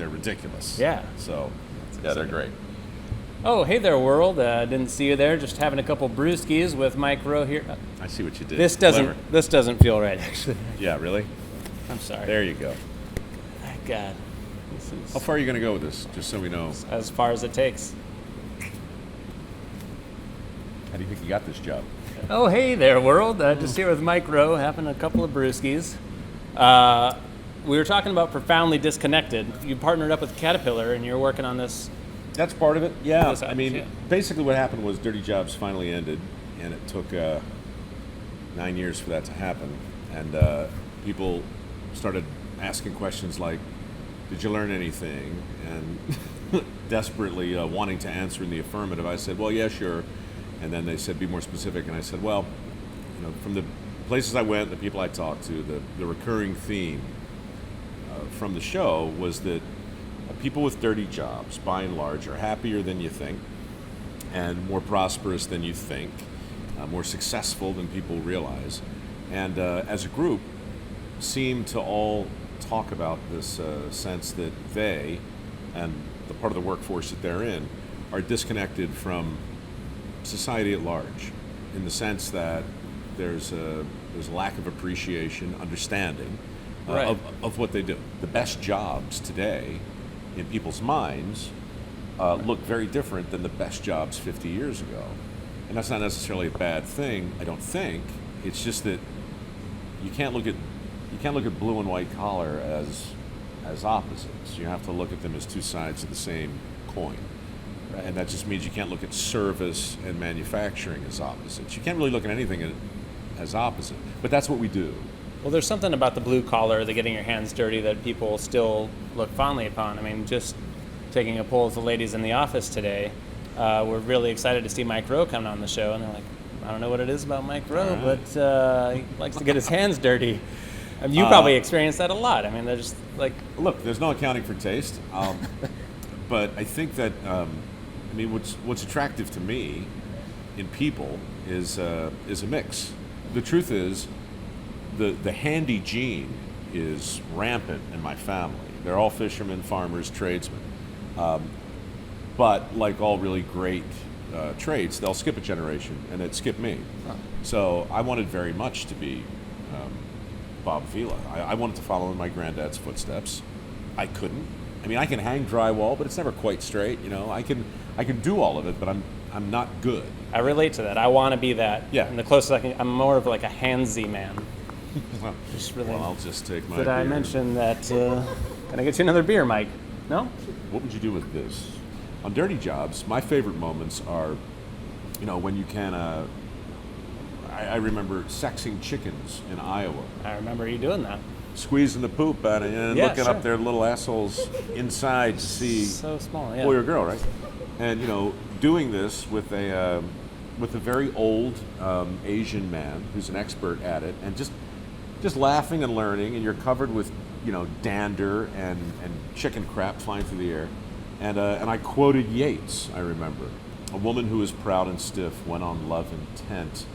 they're ridiculous. Yeah. So, yeah, they're great. Oh, hey there, world. Didn't see you there. Just having a couple brewskis with Mike Rowe here. I see what you did. This doesn't feel right, actually. Yeah, really? I'm sorry. There you go. Thank God. This is How far are you going to go with this, just so we know? as far as it takes. How do you think you got this job? Oh, hey there, world. Just here with Mike Rowe, having a couple of brewskis. We were talking about Profoundly Disconnected. You partnered up with Caterpillar, and you're working on this. That's part of it. Yeah. Yes, I mean, yeah. basically what happened was Dirty Jobs finally ended, and it took 9 years for that to happen. And people started asking questions like, did you learn anything? And desperately wanting to answer in the affirmative. I said, well, yeah, sure. And then they said, be more specific. And I said, well, from the places I went, the people I talked to, the recurring theme from the show was that people with dirty jobs, by and large, are happier than you think and more prosperous than you think, more successful than people realize. And as a group, seem to all talk about this sense that they, and the part of the workforce that they're in, are disconnected from society at large, in the sense that there's a lack of appreciation, understanding Right. of what they do. The best jobs today, in people's minds, look very different than the best jobs 50 years ago. And that's not necessarily a bad thing, I don't think. It's just that you can't look at blue and white collar as opposites. You have to look at them as two sides of the same coin. Right. And that just means you can't look at service and manufacturing as opposites. You can't really look at anything as opposite. But that's what we do. Well, there's something about the blue collar, the getting your hands dirty, that people still look fondly upon. I mean, just taking a poll of the ladies in the office today, we're really excited to see Mike Rowe come on the show, and they're like, I don't know what it is about Mike Rowe, Right. but he likes to get his hands dirty. I mean, you probably experience that a lot. I mean, they're just like... Look, there's no accounting for taste, but I think that what's attractive to me in people is a mix. The truth is, the handy gene is rampant in my family. They're all fishermen, farmers, tradesmen. But like all really great trades, they'll skip a generation, and it skipped me. Huh. So I wanted very much to be Bob Vila. I wanted to follow in my granddad's footsteps. I couldn't. I mean, I can hang drywall, but it's never quite straight. I can do all of it, but I'm not good. I relate to that. I want to be that. Yeah. And the closest I can, I'm more of like a handsy man. Just really. Well, I'll just take my Did I beer. mention that? Can I get you another beer, Mike? No? What would you do with this? On Dirty Jobs, my favorite moments are, when you can, I remember sexing chickens in Iowa. I remember you doing that. Squeezing the poop out of it and Yeah, looking sure. up their little assholes inside to see So small, yeah. boy or girl, right? And, doing this with a very old Asian man who's an expert at it, and just laughing and learning, and you're covered with, dander and chicken crap flying through the air. And I quoted Yeats, I remember. A woman who is proud and stiff went on love intent,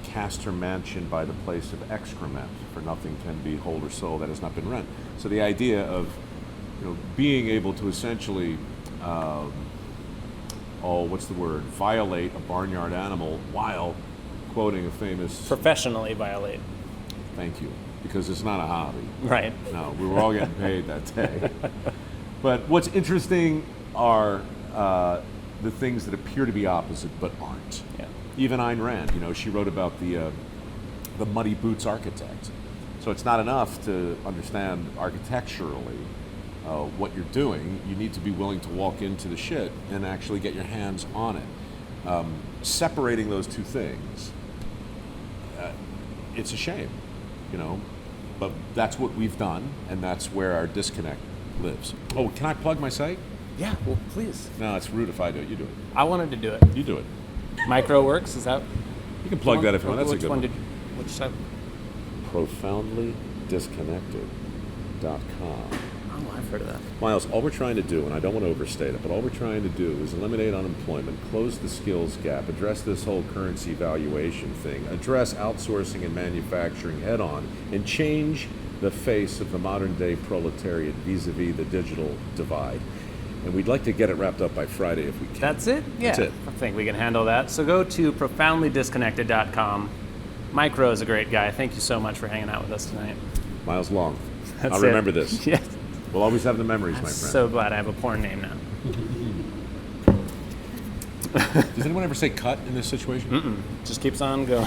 cast her mansion by the place of excrement, for nothing can be hold or soul that has not been rent. So the idea of, being able to essentially, violate a barnyard animal while quoting a famous... Professionally violate. Thank you, because it's not a hobby. Right. No, we were all getting paid that day. But what's interesting are the things that appear to be opposite but aren't. Yeah. Even Ayn Rand, she wrote about the muddy boots architect. So it's not enough to understand architecturally what you're doing. You need to be willing to walk into the shit and actually get your hands on it. Separating those two things, it's a shame, but that's what we've done, and that's where our disconnect lives. Oh, can I plug my site? Yeah, well, please. No, it's rude if I do it. You do it. I wanted to do it. You do it. Micro Works, is that? You can plug that if you want. That's a Which good one. one. Which side? ProfoundlyDisconnected.com. Oh, I've heard of that. Miles, all we're trying to do, and I don't want to overstate it, but all we're trying to do is eliminate unemployment, close the skills gap, address this whole currency valuation thing, address outsourcing and manufacturing head on, and change the face of the modern day proletariat vis-a-vis the digital divide. And we'd like to get it wrapped up by Friday if we can. That's it? Yeah. That's it. I think we can handle that. So go to profoundlydisconnected.com. Mike Rowe is a great guy. Thank you so much for hanging out with us tonight. Miles Long. That's I'll remember this. Yes. We'll always have the memories, my friend. So glad I have a porn name now. Does anyone ever say cut in this situation? Just keeps on going.